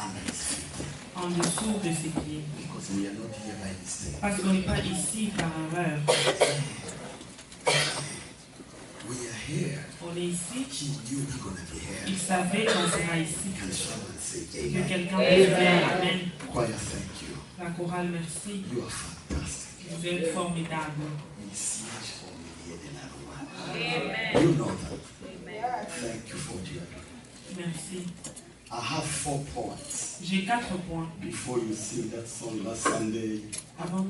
under his feet. en dessous de ses pieds. Because we are not here by mistake. Parce qu'on n'est pas ici par erreur. We are here. On est ici. He knew we're going to be here. Il savait qu'on sera ici. Can someone say Que amen? quelqu'un puisse dire Amen. Choir, thank you. La chorale, merci. You are fantastic. Vous êtes formidable. Ici, je Amen. You know that. Thank you for doing that. Merci. I have 4 points. J'ai 4 points. Before you sing that song last Sunday, Avant,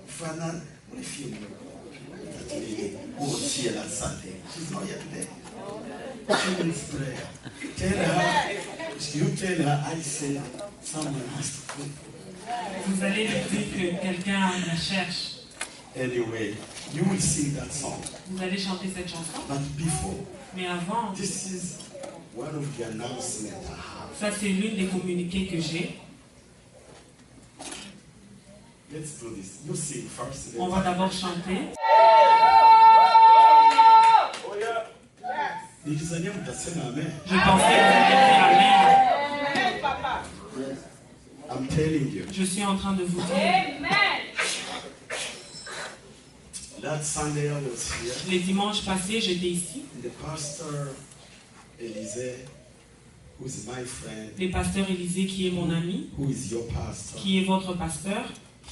Fana, what if you that lady who was here last Sunday? She's not here today. She needs prayer. Tell her, you tell her, I said, someone has to pray. vous allez lui dire que quelqu'un la cherche. Anyway, you will sing that song. Vous allez chanter cette chanson. But before, Mais avant, this is one of the announcements I have. ça c'est l'une des communiqués que j'ai. Let's do this. You sing first. On va d'abord chanter. Je pensais que Je pensais que vous alliez dire Amen. I'm telling you. Je suis en train de vous dire. That Sunday I was here. Les dimanches passés, j'étais ici. The pastor Élisée, who is my friend, Le pasteur Élisée, qui est mon ami, who is your pastor, qui est votre pasteur,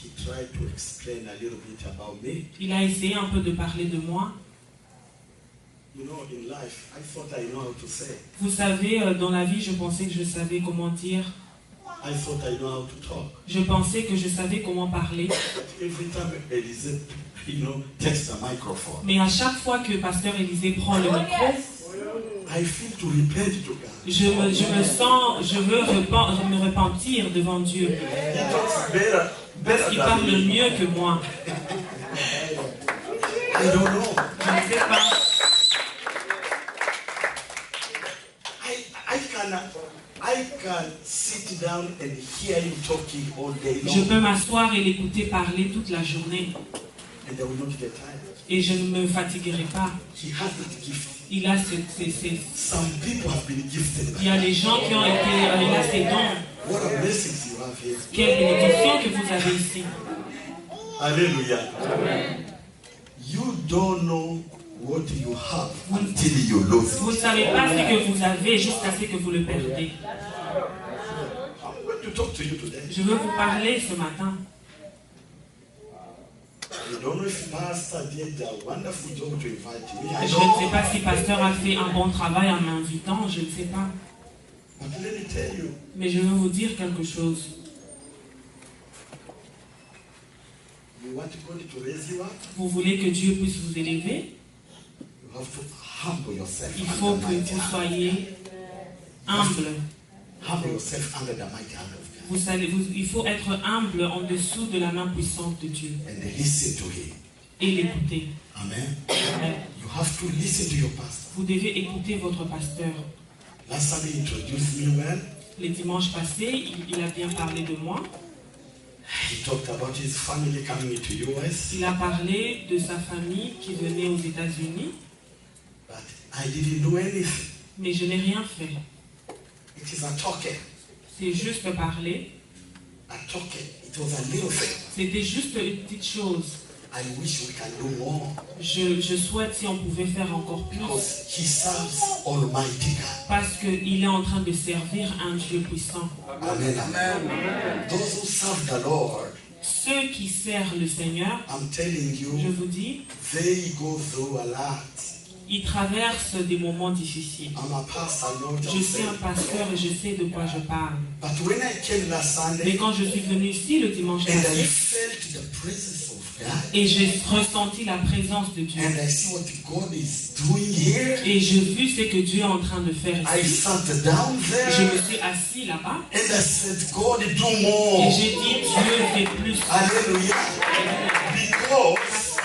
he tried to explain a little bit about me. il a essayé un peu de parler de moi. You know, in life, I thought I know how to say. Vous savez, dans la vie, je pensais que je savais comment dire. I thought I know how to talk. Je pensais que je savais comment parler. But every time Élisée, takes the microphone, Mais à chaque fois que pasteur Élisée prend le micro, I feel to repent to God. je me sens, je veux me repentir devant Dieu. He talks better Parce qu'il than parle me. mieux que moi. I don't know. Je ne sais pas. I can sit down and hear him talking all day long. Je peux m'asseoir et l'écouter parler toute la journée. And I will not get tired. Et je ne me fatiguerai pas. He has that gift. Il a Some people have been gifted. il y a des gens qui ont été, il a ces dons. What a blessings you have here. Quelle bénédiction que vous avez ici. Hallelujah. You don't know what you have until you lose Vous ne it. savez pas ce que vous avez jusqu'à ce que vous le perdez. I'm going to talk to you today. Je veux vous parler ce matin. I don't know if Pastor did a wonderful job to invite me. I Je don't ne sais know. pas si pasteur a fait un bon travail en m'invitant, je ne sais pas. But let me tell you, Mais je veux vous dire quelque chose. you want God to raise you up, Vous voulez que Dieu puisse vous élever? you have to humble yourself Il faut under que the mighty vous hand. soyez humble. Humble yourself under the mighty hand of God. Il faut être humble en dessous de la main puissante de Dieu And listen to him. et l'écouter. Amen. Amen. You have to listen to your pastor. Vous devez écouter votre pasteur. Last time he introduced me well. Les dimanches passés, il a bien parlé de moi. He talked about his family coming to US. Il a parlé de sa famille qui venait aux États-Unis, But I didn't do anything. mais je n'ai rien fait. It is a talking. C'est juste parler. A talking. It was a little thing. C'était juste une petite chose. I wish we can do more. Je souhaite si on pouvait faire encore plus. Because he serves Almighty God. Parce qu'il est en train de servir un Dieu puissant. Amen. Amen. Those who serve the Lord, Ceux qui servent le Seigneur, I'm telling je you, vous dis, they go through a lot. ils traversent des moments difficiles. I'm a pastor, Lord. Je suis un pasteur et je sais de quoi je parle. But when I came last Mais Sunday quand je suis venu ici le dimanche and I passé, felt the presence of God, et j'ai ressenti la présence de Dieu, and I see what God is doing here, et j'ai vu ce que Dieu est en train de faire I ici, sat down je me there suis assis là-bas, and I said, God, do et more. j'ai dit, Dieu fait plus. Hallelujah. Because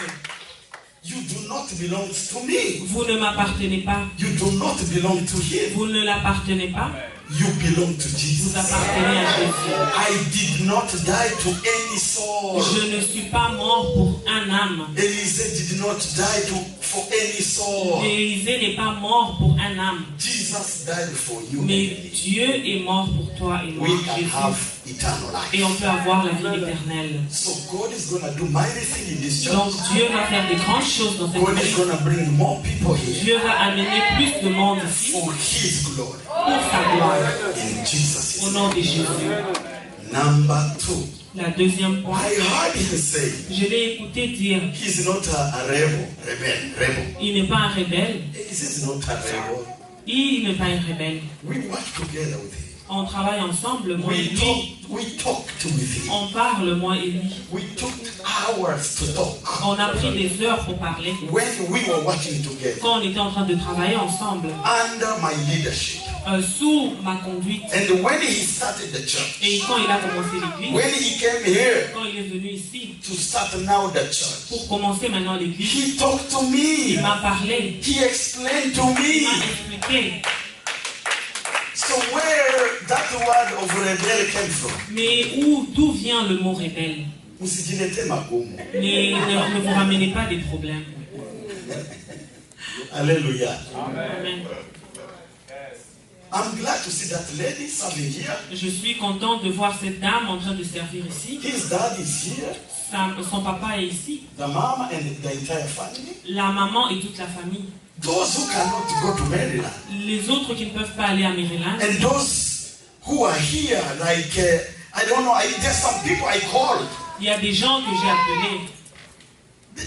you do not belong to me. Vous ne m'appartenez pas. You do not belong to him. Vous ne l'appartenez pas. You belong to Vous Jesus. appartenez à Jésus. I did not die to any soul. Je ne suis pas mort pour un âme. Élisée did not die for any soul. Élisée n'est pas mort pour un âme. Jesus died for you. Mais Dieu est mort pour toi et moi. We can Jésus. have eternal life. Et on peut avoir la vie éternelle. So God is going to do mighty things in this Donc church. Dieu va faire des grandes choses dans cette God is vie. going to bring more people here Dieu va amener plus de monde ici for His glory. pour sa gloire. In Jesus' Au name. nom de Jésus. Number 2. La deuxième point, I heard him say je l'ai écouté dire, he's not a rebel. il n'est pas un rebelle. He's not a rebel. Il n'est pas un rebelle. We work together with him. On travaille ensemble, moi et lui. We talked with him. On parle, moi et lui. We took hours to talk. On a pris des heures pour parler. When we were working together Quand on était en train de travailler ensemble, under my leadership. sous ma conduite. And when he started the church, Et quand il a commencé l'église, when he came here quand il est venu ici, to start now the church, pour commencer maintenant l'église, he talked to il me. m'a parlé, He explained to il m'a me. expliqué. So where that word of rebel came from? Mais d'où vient le mot rebelle? Usijilete magumu. Ne vous ramenez pas des problèmes. Hallelujah. Amen. I'm glad to see that lady serving here. Je suis contente de voir cette dame en train de servir ici. His dad is here. Son papa est ici. The mom and the entire family. La maman et toute la famille. Those who cannot go to Maryland. Les autres qui ne peuvent pas aller à Maryland. And those who are here, like, I don't know, there's some people I called. Il y a des gens que j'ai appelés.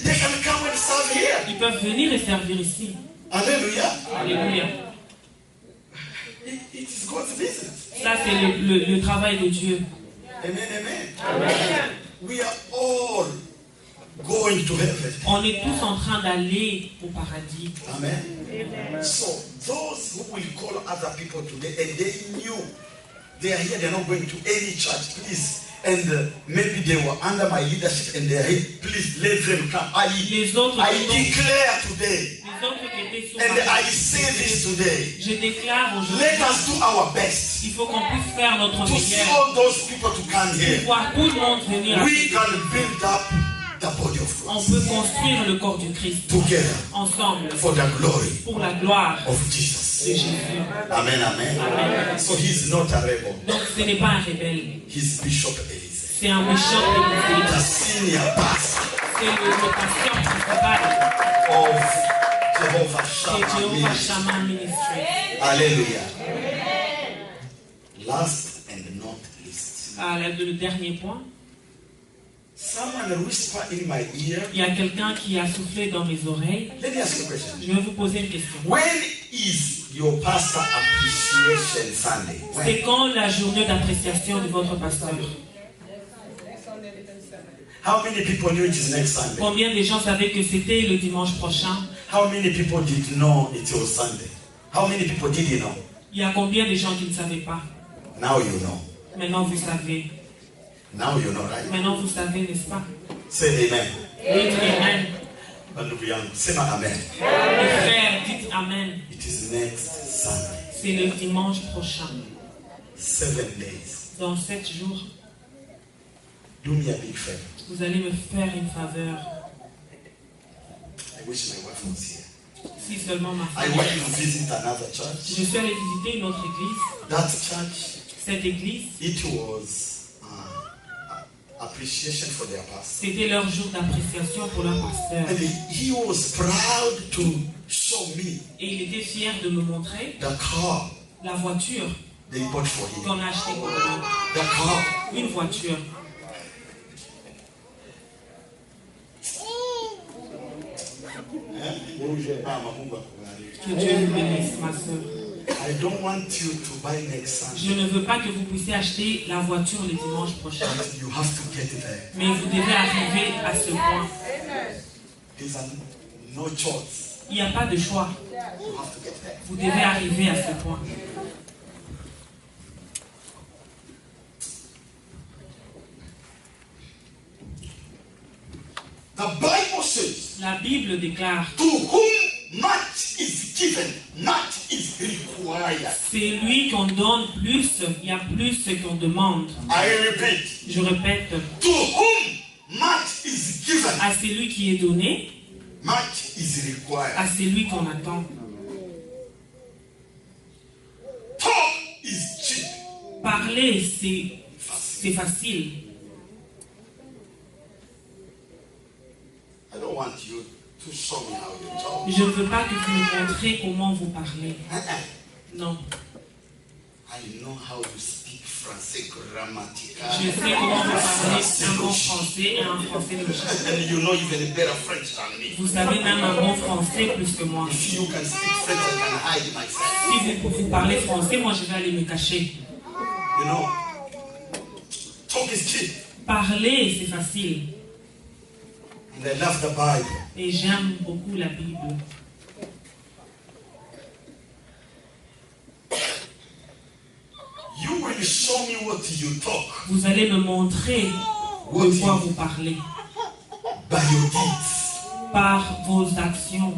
They can come and serve here. Ils peuvent venir et servir ici. Hallelujah. Alléluia. It is God's business. Ça, c'est le travail de Dieu. Amen, amen. We are all going to heaven. On est tous en train d'aller au paradis. Amen. So those who will call other people today and they knew they are here, they're not going to any church, please. And maybe they were under my leadership and they are here, please let them come. Les autres I qui declare today, étaient sous and ma I say this today, je déclare aujourd'hui, let us do our best il faut qu'on puisse faire notre to see meilleur. all those people to come here. Voir tout le monde venir. We can build up the body of On Christ peut construire le corps du Christ together ensemble for the glory pour la gloire of de Jesus. Jésus. Amen, amen. Amen. So he's not a rebel. Donc ce n'est pas un rebelle, He's Bishop Elise, c'est un bishop de the l'Église. senior pastor C'est le pasteur principal of Jehovah de Shammah Jehovah Ministry. Shammah Ministry. Hallelujah. Last and not least, Le dernier point, someone whisper in my ear. il y a quelqu'un qui a soufflé dans mes oreilles. Let me ask you a question. Je vais vous poser une question. When is your pastor appreciation Sunday? When? C'est quand la journée d'appréciation de votre pasteur? How many people knew it is next Sunday? Combien de gens savaient que c'était le dimanche prochain? How many people did know it was Sunday? How many people did you know? Il y a combien de gens qui ne savaient pas? Now you know. Maintenant vous savez. Now you know, right? Maintenant vous savez, n'est-ce pas? Say amen. Dites Amen. Ndugu yangu, sema amen. Les frères, dites Amen. It is next Sunday. C'est le dimanche prochain. 7 days. Dans 7 jours, Do me a big favor. vous allez me faire une faveur. I wish my wife was here. Si seulement ma I femme. went to visit another church. Je suis allé visiter une autre église. That church, Cette église, it was appreciation for their pastor. c'était leur jour d'appréciation pour leur pasteur. And he was proud to show me Et il était fier de me montrer the car la voiture they bought for him. qu'on a achetée pour lui. The car. Une voiture. Que Dieu vous bénisse, ma soeur. I don't want you to buy next Sunday. Je ne veux pas que vous puissiez acheter la voiture le dimanche prochain. But you have to get there. Mais vous devez arriver à ce point. There's no choice. Il n'y a pas de choix. You have to get there. Vous devez arriver à ce point. The Bible says, La Bible déclare, to whom much is given, much is required. require. C'est lui qu'on donne plus, il y a plus qu'on demande. I repeat. Je répète, To whom much is given, à celui qui est donné, much is required. à celui qu'on attend. Talk is cheap. Parler, c'est facile. I don't want you to show me how you talk. Je ne veux pas que vous me montrez comment vous parlez. Non. I know how to speak français grammatical. Je sais comment vous parlez un bon français et un français logique. And you know even better French than me. Vous savez même un bon français plus que moi. If you can speak French, I can hide myself. Si vous parlez français, moi je vais aller me cacher. You know, talk is cheap. Parler, c'est facile. And I love the Bible. Et j'aime beaucoup la Bible. You will show me what you talk Vous allez me montrer de quoi vous parlez. by your deeds. Par vos actions.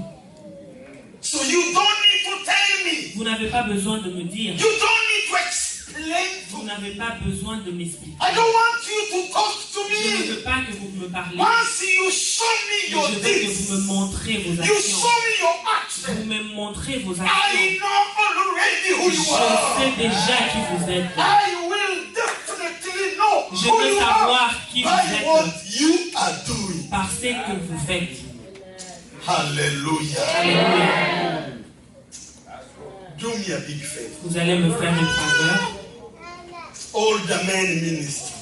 So you don't need to tell me. Vous n'avez pas besoin de me dire. You don't need to explain to Vous me. n'avez pas besoin de m'expliquer. I don't want you to talk to Je ne me. veux pas que vous me parlez. Once you show me your Je veux que deeds, vous me montrez vos you actions. show me your actions. Vous me montrez vos I actions. know already who Je you are. sais déjà qui vous êtes. I will definitely know Je who veux you savoir are qui vous by what êtes you are doing. par ce que vous faites. Hallelujah. Alléluia. Do me a big favor. Vous allez me faire une faveur. All the men ministry,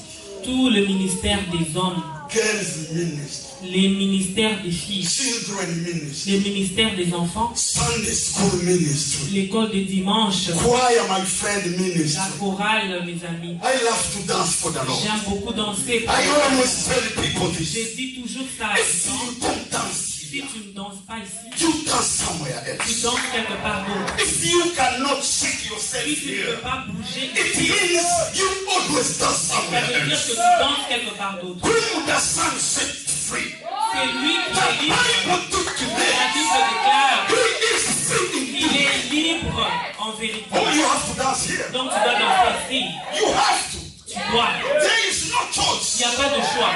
Tout le ministère des hommes, girls ministry, les ministères des filles, children ministry, les ministères des enfants, Sunday school ministry, l'école de dimanche, choir, my friend ministry. la chorale, mes amis. I love to dance for the Lord. J'aime beaucoup danser. I always tell people Je this. dis toujours ça. If you don't dance Si here, tu ne danses pas ici, you dance somewhere tu else. danses quelque part d'autre. If you cannot shake yourself Si tu ne peux here, pas bouger, it means you always dance ça somewhere veut dire que else. tu danses quelque part d'autre. Whom the Son set free, C'est lui qui the est libre. Bible declares La Bible déclare he is free qu'il indeed. est libre en vérité. Oh, you have to dance here. Donc tu dois danser ici. You have to. Tu dois. There is no Il choice. n'y a pas de choix.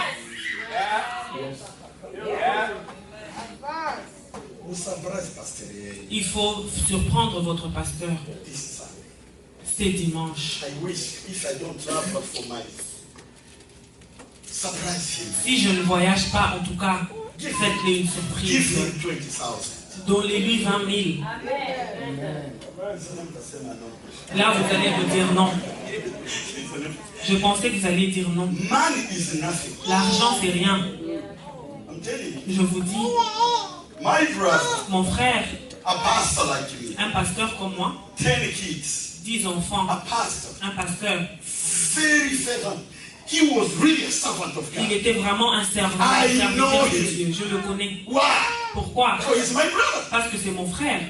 Il faut surprendre votre pasteur. C'est dimanche. I wish if I don't travel for my surprise him. Si je ne voyage pas, en tout cas, faites-lui une Give surprise. him 20,000. Donnez-lui 20 000. Là, vous allez me dire non. Je pensais que vous alliez dire non. Man is nothing. L'argent, c'est rien. I'm telling you. Je vous dis, My brother, mon frère, a pastor like me, un pasteur comme moi, 10 kids, 10 enfants, a pastor, un pasteur, very fervent. He was really a servant of il God. était vraiment un servant, un I know serviteur de him. Dieu. Je le connais. Why? Pourquoi? So he's my brother. Parce que c'est mon frère.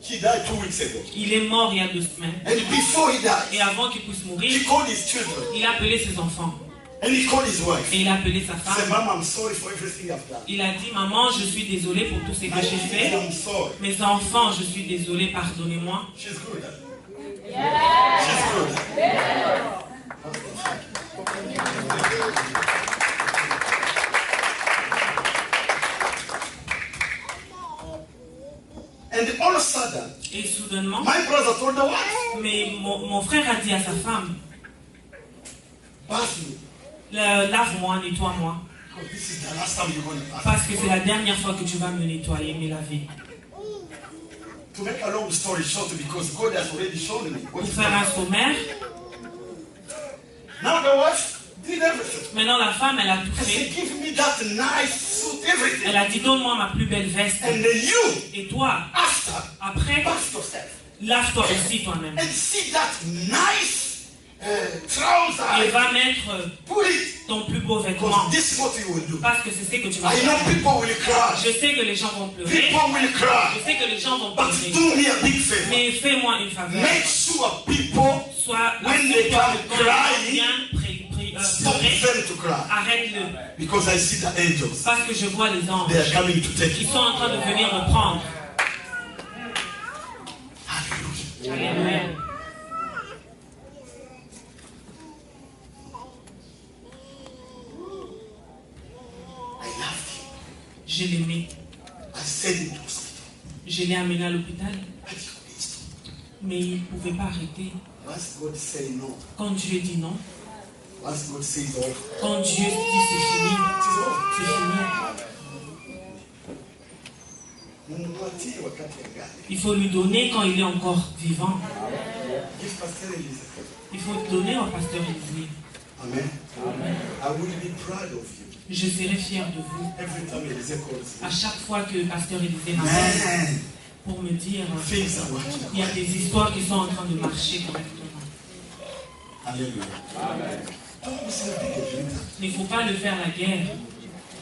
He died 2 weeks ago. Il est mort il y a 2 semaines. And before he died, Et avant qu'il puisse he mourir, called his children il a appelé ses enfants. and he called his wife. Et il a appelé sa He said, femme. Mom, I'm sorry for everything I've done. Il a dit, maman, je suis désolé pour tout ce que j'ai fait. I'm sorry. Mes enfants, je suis désolé, pardonnez-moi. She's good. She's good. And all of a sudden, Et soudainement, my brother told the wife, mais mon frère a dit à sa femme, pass me. lave-moi, nettoie-moi. Because this is the last time you're going to pass. Parce que c'est la dernière fois que tu vas me nettoyer, me laver. To make a long story short, because God has already shown me what Pour is faire un sommaire, Now the wife did everything. maintenant la femme, elle a tout And she fait. give me that nice suit, everything. Elle a dit, donne-moi ma plus belle veste. And then you, Et toi, after, après, pass yourself. lave-toi aussi toi-même. And see that nice Et trouser. va mettre Put it. ton plus beau vêtement. Because this is what you will do. Parce que c'est ce que tu vas I know faire. people will cry. Je sais que les gens vont pleurer. People will cry. Je sais que les gens vont But pleurer. do me a big favor. Mais fais-moi une faveur. Make sure people Sois when they assure-toi come que quand ils crying, viennent stop pleurer, them to cry. arrête-le. Because I see the angels. Parce que je vois les They are anges coming to take qui you. sont en train de venir me prendre. Alléluia. I loved him. Je l'aimais. I sent him to hospital. Je l'ai amené à l'hôpital, But he couldn't stop. mais il ne pouvait pas arrêter. Once God say no, Quand Dieu dit non, once God says off, quand Dieu dit c'est fini, it is off. c'est fini. Mumpatie wakati angali. Il faut lui donner quand il est encore vivant. Give Pastor Elisa. Il faut donner au pasteur Élisée. Amen. I will be proud of you. Je serai fier de vous. Every time Elisa calls À me. chaque fois que pasteur Élisée m'appelle Man, pour me dire things are working. il y a des histoires qui sont en train de marcher correctement. Hallelujah. Don't listen to the drinker. Il ne faut pas le faire la guerre.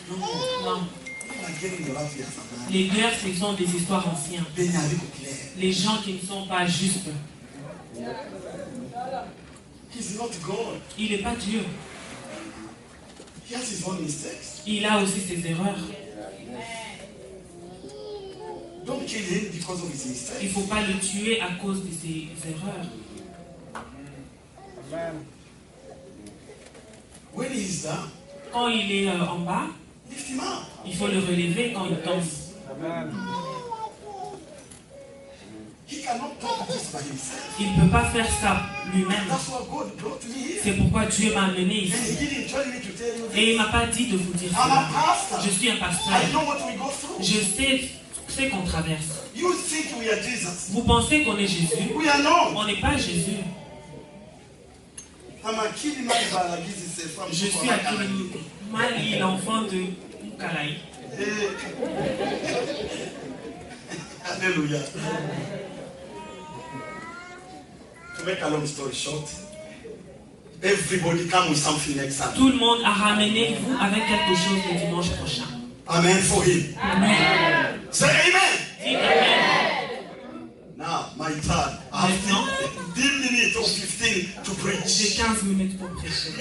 No. Non. People are getting the love here from man. Les guerres, ce sont des histoires anciennes. They are really clear. Les gens qui ne sont pas justes. He's not God. Il n'est pas Dieu. He has his own mistakes. Il a aussi ses erreurs. Don't kill him because of his Il ne mistakes. faut pas le tuer à cause de ses erreurs. When he's down, Quand il est en bas, lift him up. il faut le relever quand il tombe. He cannot talk this by himself. Il ne peut pas faire ça lui-même. That's why God brought me here. C'est pourquoi Dieu m'a amené And ici. he didn't tell me to tell you Et il this. ne m'a pas dit de vous dire I'm a cela. pastor. Je suis un I pasteur. know what we go through. Je sais ce qu'on traverse. You think we are Jesus. Vous pensez qu'on est Jésus? We are not. On n'est pas Jésus. I'm a kid man balagizi se from Je suis à Mali, l'enfant de Mukalaï. Hallelujah. To make a long story short, everybody come with something next Sunday. Tout le monde a ramené vous avec quelque chose le dimanche prochain. Amen for him. Amen. Say amen. Dites Amen. Now, my turn. I have 10 minutes or 15 to J'ai preach. 15 minutes pour prêcher.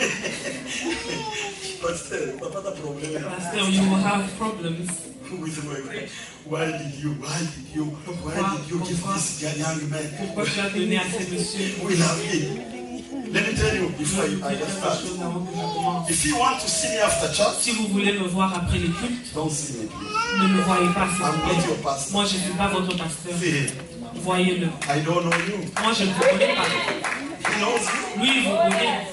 Pastor, pas de problème. Pastor, you will have problems. With my why did you give this young man? Pourquoi tu as donné à ces messieurs? We love him. Let me tell you Je before vais vous I dire quelque start. chose avant que je commence. If you want to see me after church, Si vous voulez me voir après les cultes, don't see me, please. ne me voyez pas, s'il I'm vous not plaît. your pastor. Moi, je ne suis pas votre pasteur. See him. Voyez-le. I don't know you. Moi, je ne vous connais pas. He knows you. Lui, il vous connaît.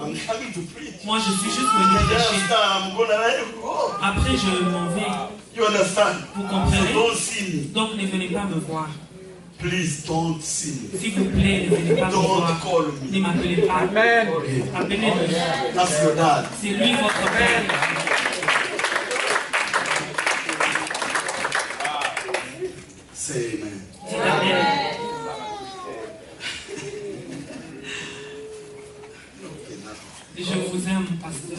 I'm coming to preach. Moi, je suis juste venu And prêcher. after I'm gonna let you go. Après, je m'en vais. You understand? Vous So comprenez? don't see me. Donc, ne venez pas me voir. Please don't see me. S'il vous plaît, ne venez pas me Don't voir. call Ne me. m'appelez pas. Amen. Appelez-le. That's your dad. C'est lui votre père. Say amen. Dites Amen. Okay, now. Je vous aime, pasteur.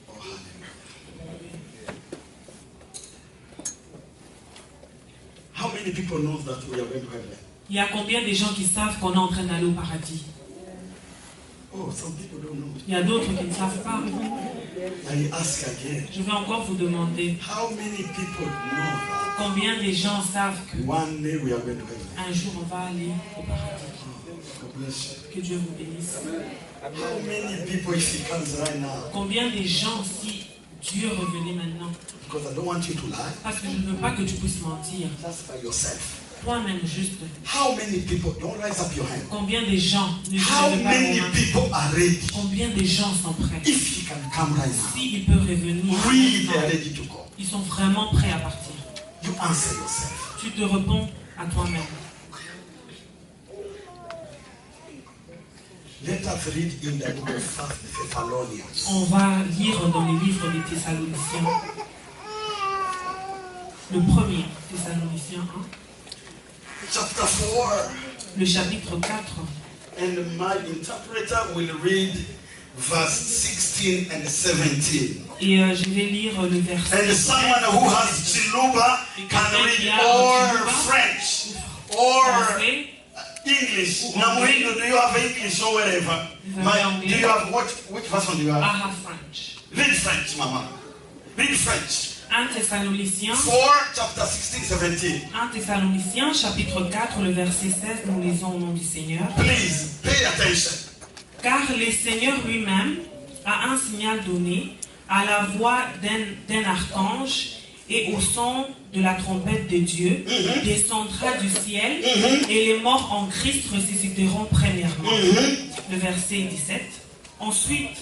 Oh, hallelujah. How many people know that we are going to heaven? Il y a combien de gens qui savent qu'on est en train d'aller au paradis? Oh, some people don't know. Il y a d'autres qui ne savent pas. I ask again. Je vais encore vous demander, How many people know that combien de gens savent que one day we are going to heaven? un jour on va aller au paradis? God bless you. Que Dieu vous bénisse. How many people, if he comes right now, Combien de gens, si Dieu revenait maintenant? because I don't want you to lie, Parce que je ne veux pas que tu puisses mentir. just by yourself. Toi-même, juste. How many people, don't raise up your hand. Combien de gens ne How lèvent pas many vos mains? people are ready? Combien de gens sont prêts? If he can come right now, S'il peut revenir, really they are maintenant, ready to go. ils sont vraiment prêts à partir. You answer yourself. Tu te réponds à toi-même. Let us read in the book of 1 Thessalonians. On va lire dans les livres des Thessaloniciens. Le premier, Thessaloniciens 1, Chapter 4. le chapitre 4. And my interpreter will read verse 16 and 17. Et je vais lire le verset. And someone who has Chiluba can read or French or Français. English. Namuhindo, do you have English or wherever? Do you have which version do you I have? have French. Read French, Mama. Read French. 1 Thessaloniciens, 4, chapter 16, 17. 1 Thessaloniciens, chapitre 4, le verset 16, nous lisons au nom du Seigneur. Please pay attention. Car le Seigneur lui-même a un signal donné à la voix d'un archange et au son de la trompette de Dieu, descendra du ciel et les morts en Christ ressusciteront premièrement. Le verset 17. Ensuite,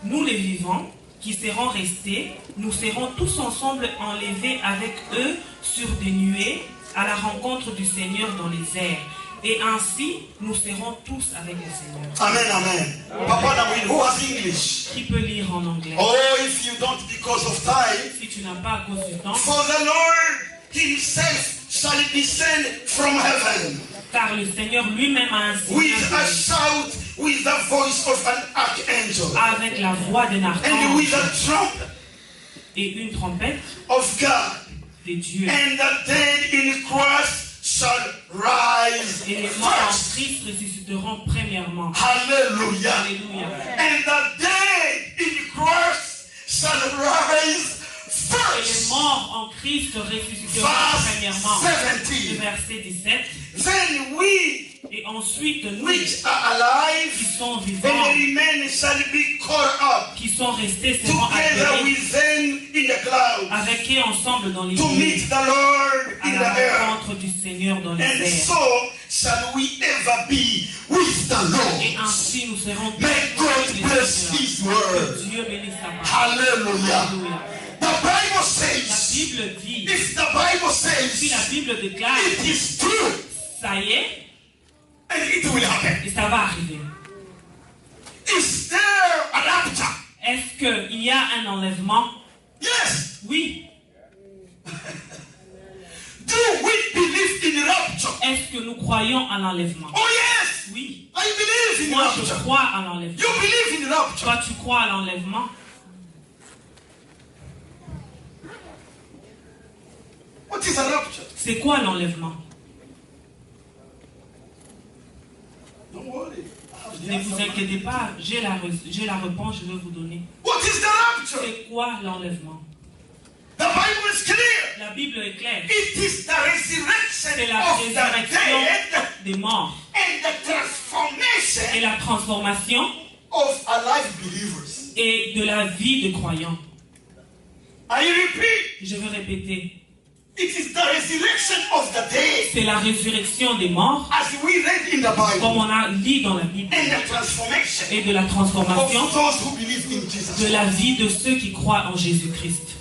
nous les vivants, qui seront restés, nous serons tous ensemble enlevés avec eux sur des nuées à la rencontre du Seigneur dans les airs. Et ainsi, nous serons tous avec le Seigneur. Amen, amen. Papa Nawin, who has English? Qui peut lire en anglais? Oh, if you don't because of time. Si tu n'as pas à cause du temps. For the Lord himself shall descend from heaven. Car le Seigneur lui-même a un With a signal shout, with the voice of an archangel. avec la voix d'un And with archange a trumpet et une trompette of God. de Dieu. And the dead in Christ shall rise Et les morts en first. Christ ressusciteront premièrement. Hallelujah. Alléluia. And the dead in Christ shall rise Et les first. morts en Christ ressusciteront Verse premièrement. Le 17. verset 17. Then we Et ensuite, nous which are qui alive sont and vivants, remain shall be caught up qui sont restés, seront together appelés with them in the clouds avec eux ensemble dans les to nuées, meet the Lord à in la the air. rencontre du Seigneur dans les And airs. so shall we ever be with the Et Lord. ainsi nous serons tous May God avec le bless Seigneur. His word. Que Dieu bénisse sa parole. Hallelujah. Alléluia. The Bible La says, Bible dit, if the Bible si la says, Bible déclare, it is true, ça y est, and it will happen. et ça va arriver. Is there a rapture? Est-ce qu'il y a un enlèvement? Yes. Oui. Do we believe in rapture? Est-ce que nous croyons à l'enlèvement? Oh yes. Oui. I believe in Moi, je rapture. crois à l'enlèvement. You believe in rapture? Toi, tu crois à l'enlèvement? What is a rapture? C'est quoi l'enlèvement? Don't worry. I have the Ne vous answer. inquiétez pas, j'ai la réponse, je vais vous donner. What is the rapture? C'est quoi l'enlèvement? The Bible is clear. La Bible est claire. It is the C'est resurrection la of the résurrection dead des morts and the et transformation la transformation of alive believers. et de la vie de croyants. I repeat, Je vais répéter. it is the resurrection of the dead, C'est la résurrection des morts, as we read in the comme Bible, on a lu dans la Bible, and the transformation et de la transformation of those who believe in Jesus. de la vie de ceux qui croient en Jésus-Christ.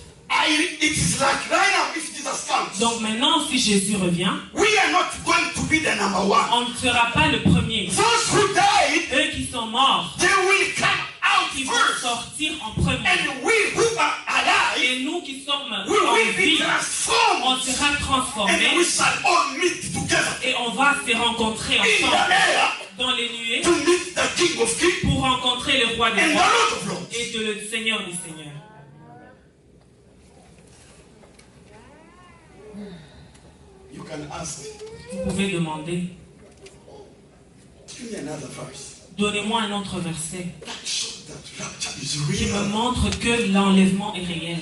It is like right now, if Jesus comes, Donc maintenant, si Jésus revient, we are not going to be the number one. on ne sera pas le premier. Those who died, Eux qui sont morts, they will come out ils vont first, sortir en premier. and we who are alive, Et nous qui sommes we will en be vie, on transformed, sera and transformés we shall all meet together et on va se rencontrer in the ensemble air dans les nuées to meet the King of Kings pour rencontrer le roi des and the rois Lord of Lords. et le Seigneur des seigneurs. You can ask, Vous pouvez demander, give me another verse donnez-moi un autre verset that shows that rapture is qui me real. montre que l'enlèvement est réel.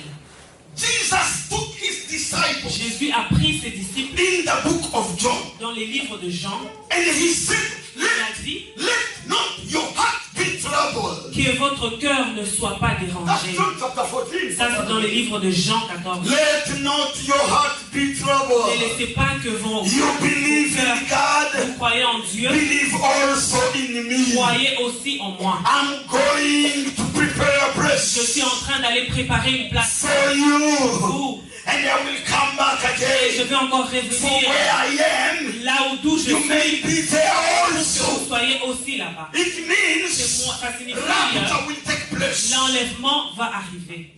Jesus took his disciples Jésus a pris ses disciples in the book of John dans les livres de Jean. and he said, Il a dit let not your heart be troubled. que votre cœur ne soit pas That's dérangé. John chapter 14. Ça, c'est dans les livres de Jean 14. Let not your heart be Ne troubled. laissez pas que vos You believe in God, vous croyez en Dieu, believe also in me. croyez aussi en moi. I'm going to prepare a Je suis place en train d'aller préparer une place for pour you, vous. and I will come back Et je again vais encore for revenir where I am. là où d'où je You suis, may be there que vous also. soyez aussi là-bas. It C'est means moi, ça signifie rapture will take place. l'enlèvement va arriver.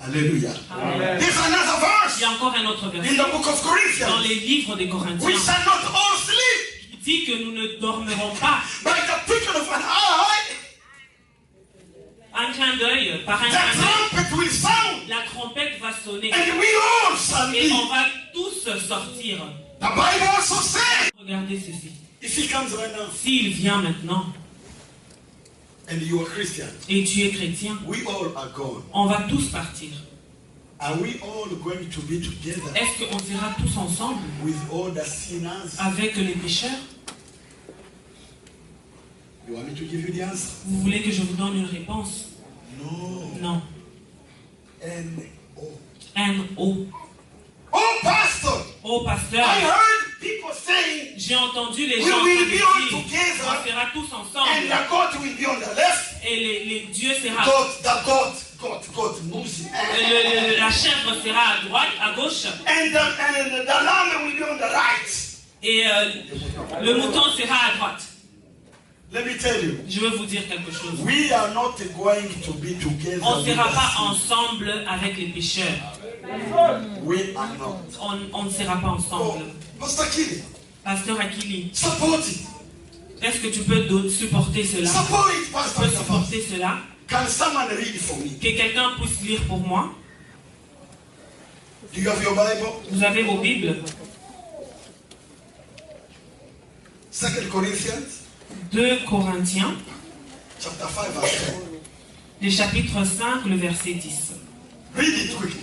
Hallelujah. Amen. There's another Il verse y a encore un autre in verset the book of dans Corinthians. les livres des We Corinthiens shall not all sleep. qui dit que nous ne dormirons pas. By the twinkling of an eye, Un clin d'œil, par un the clin d'œil, trumpet will sound, la trompette va sonner and we all shall et be. on va tous sortir. The Bible also says, Regardez ceci. if he comes right now, S'il vient maintenant, and you are Christian, et tu es chrétien, we all are gone. on va tous partir. Are we all going to be together Est-ce qu'on ira tous ensemble with all the sinners? avec les pécheurs? You want me to give you the answer? Vous voulez que je vous donne une réponse? No. Non. N-O. N-O. Oh, pastor! Oh, pasteur, I heard people saying, j'ai entendu les we gens will be all dire, together, on sera tous and ensemble the God will be on the left. et les dieux sera, God moves. la chèvre sera à droite, à gauche, And the lamb will be on the right. et le mouton sera à droite. Let me tell you, Je veux vous dire quelque chose. we are not going to be together. On ne with sera the pas sinners. ensemble avec les pécheurs. We are not. On ne sera pas Oh, ensemble. Pastor Kili, Pasteur Akili, support it. est-ce que tu peux supporter cela? Support it, Tu Pastor. peux supporter cela? Can someone read for me? Que quelqu'un puisse lire pour moi. Do you have your Bible? Vous avez vos Bibles? 2 Corinthians 2 Corinthiens, chapter 5 verse 10. le chapitre 5, le verset 10. Read it quickly.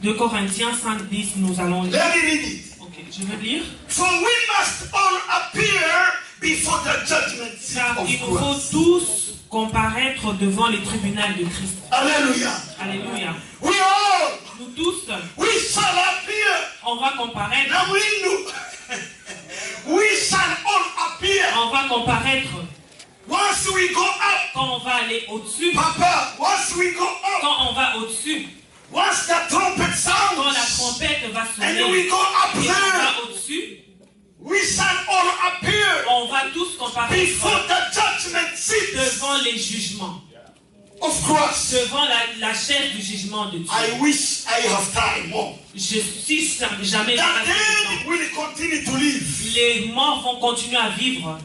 2 Corinthiens 5, 10, nous allons lire. Let me read it. Ok, je veux lire. For we must all appear before the judgment seat Car of il nous faut Christ. tous comparaître devant les tribunaux de Christ. Hallelujah. Alléluia. We all, Nous tous, we shall appear. on va comparaître. Now we know. We shall all appear. On va comparaître Once we go up, quand on va aller au-dessus. Papa, once we go up, Quand on va au-dessus. once the trumpet Quand la sounds, trompette va and sonner. we go up Et on there, va au-dessus. we shall all appear On va tous comparaître before the judgment seat devant les jugements. of Christ. Devant la chaise du jugement de Dieu. I wish I have time more. Si jamais The j'aurai dead will continue to live. les morts vont continuer à vivre.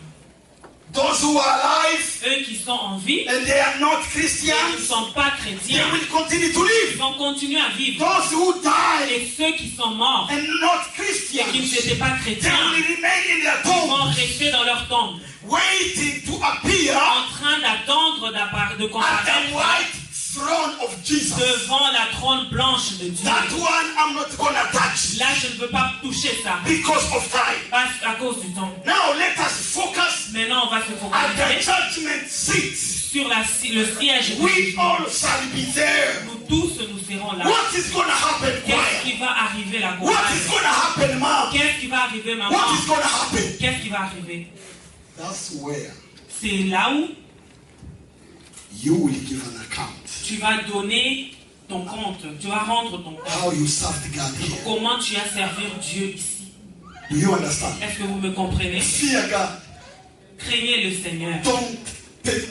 Those who are alive Eux qui sont en vie, and they are not et qui ne Christians, sont pas they chrétiens, will continue to ils live. vont continuer à vivre. Those who die Et ceux qui sont morts and not et qui ne Christians, s'étaient pas they chrétiens, will remain in their vont tombs, rester dans leur tombe, waiting to appear en train d'attendre de at the comparaître white throne of Jesus. devant la trône blanche de Dieu. That one I'm not gonna touch Là, je ne veux pas toucher ça, because of time. parce à cause du temps. Now let us focus Maintenant, on va se at the focaliser judgment seat. sur le siège du We jugement. all shall be there. Nous tous, nous serons là. What is gonna happen, Qu'est-ce choir? qui va arriver, la What is compagne? gonna happen, mom? Qu'est-ce qui va arriver, maman? What is gonna happen? Qu'est-ce qui va arriver? That's where C'est là où you will give an account. tu vas donner ton compte. Tu vas rendre ton compte. How you served God here. Comment tu as servi Dieu ici? Do you understand? Est-ce que vous me comprenez? Fear God. Craignez le Seigneur. Don't take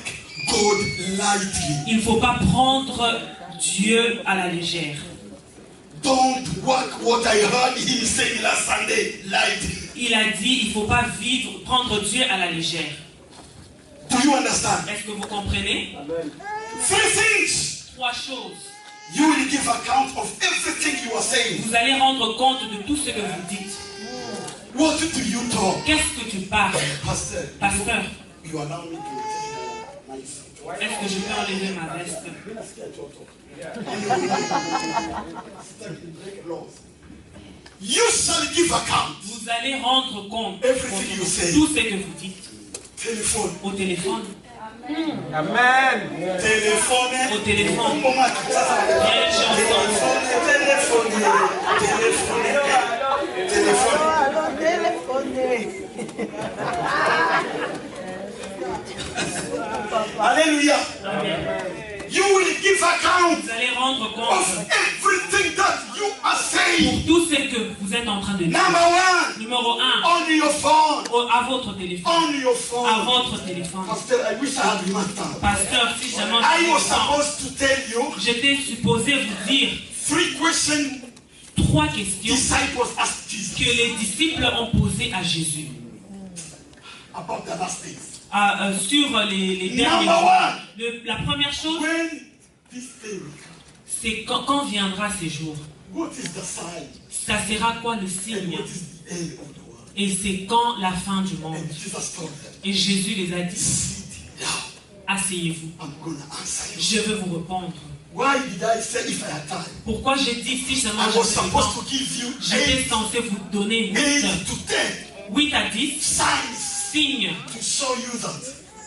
God lightly. Il ne faut pas prendre Dieu à la légère. Don't work what I heard him say last Sunday lightly. Il a dit, il ne faut pas prendre Dieu à la légère. Do you understand? Est-ce que vous comprenez? Three things. 3 choses. You will give account of everything you are saying. Vous allez rendre compte de tout ce que vous dites. What do you talk? Qu'est-ce que tu parles? Pastor, Pasteur, you allow me to take my suit. est-ce que je peux enlever ma veste? You shall give account. Vous allez rendre compte Everything you say. de tout ce que vous dites Téléphone. au téléphone. Amen. Téléphone. Au téléphone. Comment tu dis ça? Quelle chanson? Téléphone. Alors, téléphonez. Alléluia. You will give account Vous allez rendre of compte everything that you are saying. pour tout ce que vous êtes en train de dire. Number one, Numéro 1, on your phone. à votre téléphone. On your À phone. votre téléphone. Pastor, I wish I had my time. Pasteur, si jamais I was je supposed to tell you j'étais supposé vous dire 3 questions 3 questions disciples asked Jesus que les disciples ont posées à Jésus. about the last days. Sur les derniers Number jours. one. La première chose, When this day will come, c'est quand viendra ces jours. what is the sign? Ça sera quoi le And signe? what is the end of the world? Et c'est quand la fin du monde. And Jesus told them, Et Jésus les a dit, sit down. asseyez-vous. I'm going to answer you. Je veux vous répondre. Why did I say if I had time? Pourquoi j'ai dit si seulement I was j'avais le supposed temps? to give you J'étais censé vous donner 8 8 to 10 8 à 10 signs signes to show you that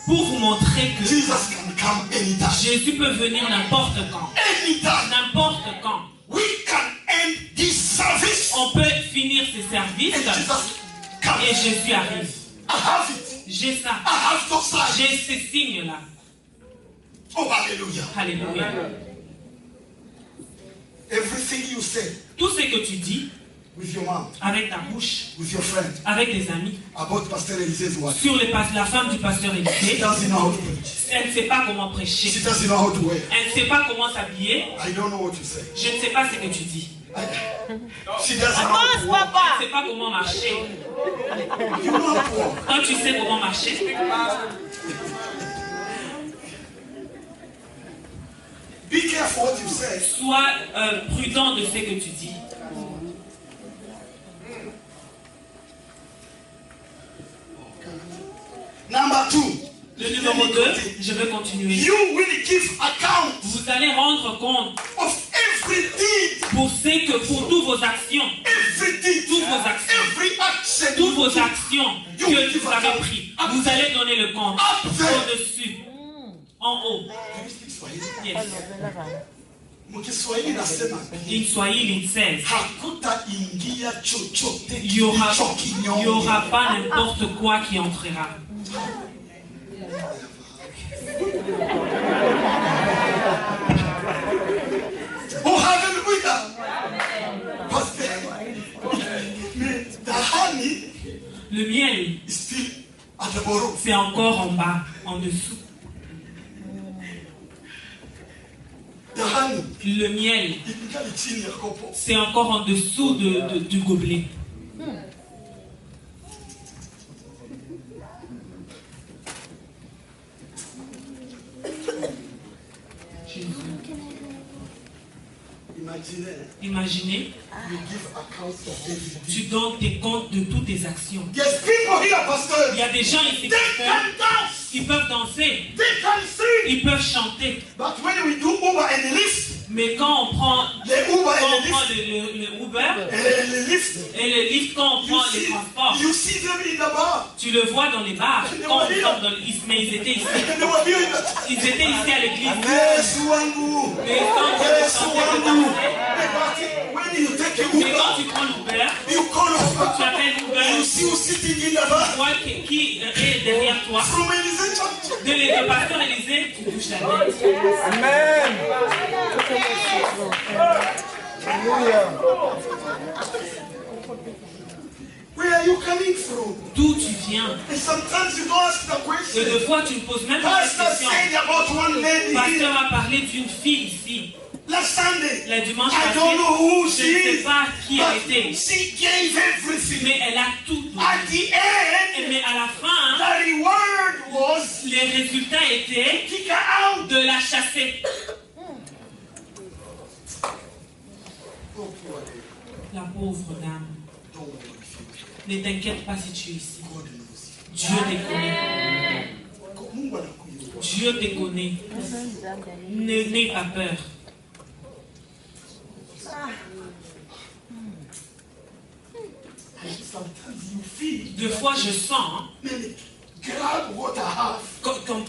pour vous montrer que Jesus can come anytime. Jésus peut venir n'importe quand. Anytime. N'importe quand. We can end this service On peut finir ces services and Jesus come. et Jésus arrive. I have it. J'ai ça. I have those signs. J'ai ces signes-là. Oh, hallelujah. Alléluia. Everything you say Tout ce que tu dis with your mouth, avec ta bouche, with your friend, avec tes amis, about Pastor Elise's wife. sur la femme du pasteur She Élisée, doesn't know how to preach. elle ne sait pas comment She prêcher. doesn't know how to wear. Elle ne sait pas comment s'habiller. I don't know what you say. Je ne sais pas ce que tu dis. She doesn't know how to walk. Je ne sais pas comment marcher. You know how to walk. Quand tu sais comment marcher, Be careful what you say. sois prudent de ce que tu dis. Number 2. Le numéro 2, je vais continuer. You will give account Vous allez rendre compte of everything. pour toutes vos actions, Everything. toutes vos actions, Every action. toutes you vos do. actions que vous avez prises. Vous allez donner le compte au-dessus, en haut. Can you speak Swahili? Yes. Mkiswahili nasema In Swahili, it says, hakutaingia chochote il n'y aura kilicho pas n'importe quoi qui entrera. Oh, hallelujah. Mais the honey Le miel, is still at the bottom. c'est encore en bas, en dessous. The honey Le miel, ilikali chini ya kopo. c'est encore en dessous du gobelet. Imaginez, You give accounts of everything. tu donnes tes comptes de toutes tes actions. There's people here, Pastor. Il y a des gens ici They can dance. qui peuvent danser, They can sing. ils peuvent chanter. But when we do Uber and Lyft, Mais quand on prend, the Uber quand and on prend the le Uber Lyft, et le Lyft, quand on prend les transports, you see them in the bar. tu le vois dans les bars. Quand on sort mais ils étaient ici. And they were doing that. Ils étaient ici à l'église. Yesu wangu. Mais quand Yesu tu wangu. chantais, When you take a mais Uber, quand tu prends l'Uber, you call tu over. appelles You l'Uber, see who's sitting in the tu bar. vois qui est derrière toi. From Elysee Church. De pasteur Élisée, tu touches la tête. Amen. Hallelujah. Where are you coming from? D'où tu viens? And sometimes you don't ask the Et question. des fois, tu ne poses même pas cette Pastor question. said about one lady Le pasteur here a parlé d'une fille ici, last Sunday. le dimanche I don't passé. know who Je she ne sais is, pas qui a but été, she gave everything. mais elle a tout donné. At the end, Mais à la fin, the reward was les résultats étaient kick her out. de la chasser. Oh, poor lady. La pauvre dame. Don't worry, confused. Ne t'inquiète pas si tu es ici. God knows. Dieu te connaît. Mungu anakujua. Dieu te connaît. N'aie pas peur. Sometimes you feel, Deux fois, je sens man, grab what I have. qu'on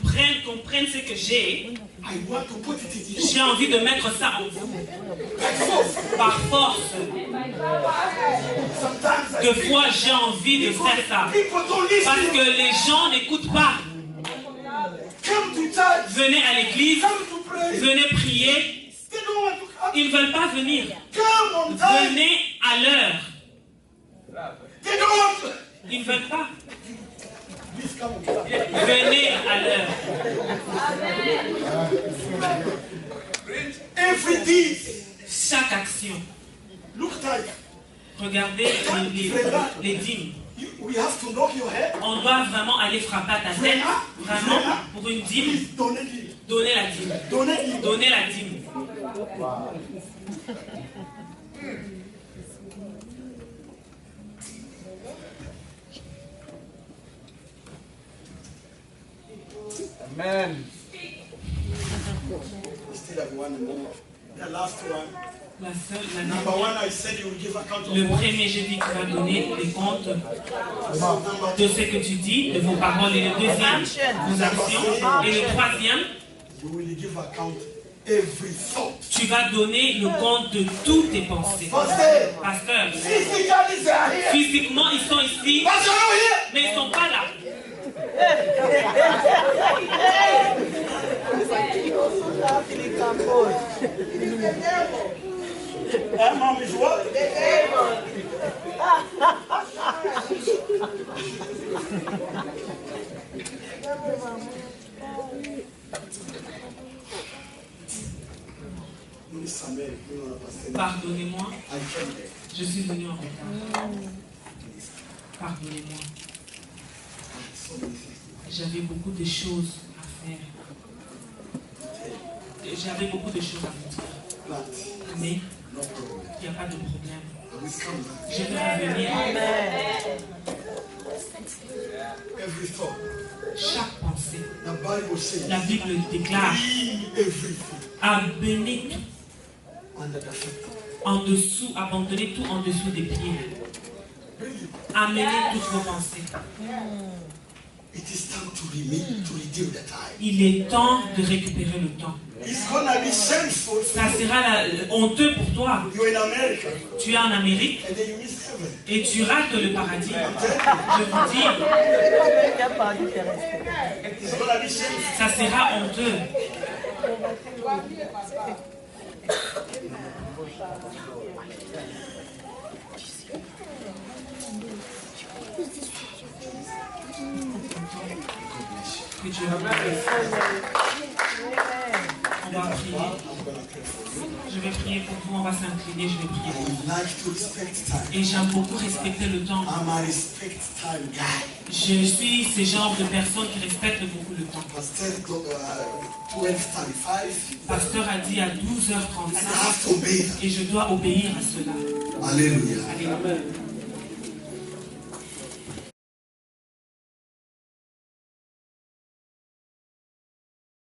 prenne ce que j'ai. I want to put it in you. J'ai envie de mettre ça en vous. Like force. Par force. Sometimes I Deux feel fois, j'ai envie de faire ça. people don't listen. Parce que les gens n'écoutent pas. Come to church. Venez à l'église, Come to pray. venez prier. They don't want to come. Ils ne veulent pas venir. Come on time. Venez à l'heure. They don't want to. Ils ne veulent pas. Please come on time. Venez à l'heure. Everything. Chaque action. Look like Regardez les dîmes. we have to knock your head. On doit vraiment aller frapper à ta tête. Vraiment, pour une dîme, Please donate it. donnez la dîme. Donate it. Donnez la dîme. Amen. still have one more. The last one. La seule, la Number dernière. 1, I said you will give account of Le what? premier, j'ai dit que tu vas donner les comptes Number de ce que tu dis, de vos paroles. Et le deuxième, vos actions. Et le troisième, you will give account every thought. tu vas donner le compte de toutes tes pensées. Pastor, Pasteur, physically they are here. physiquement, ils sont ici, But you're not here. mais ils ne sont pas là. Mom is what? Pardonnez-moi, je suis venu en retard. Pardonnez-moi. J'avais beaucoup de choses à faire. J'avais beaucoup de choses à vous dire. Mais il n'y a pas de problème. Je vais revenir. Chaque pensée. La Bible déclare à bénir tout en dessous, abandonner tout en dessous des pieds. Amenez toutes vos pensées. Il est temps de récupérer le temps. Ça sera honteux pour toi. Tu es en Amérique et tu rates le paradis. Je vous dis, ça sera honteux. Que Dieu vous bénisse. On va prier. Je vais prier pour vous, on va s'incliner, je vais prier pour vous. Et j'aime beaucoup respecter le temps. Je suis ce genre de personne qui respecte beaucoup le temps. Pasteur a dit à 12h35 et je dois obéir à cela. Alléluia. Alléluia.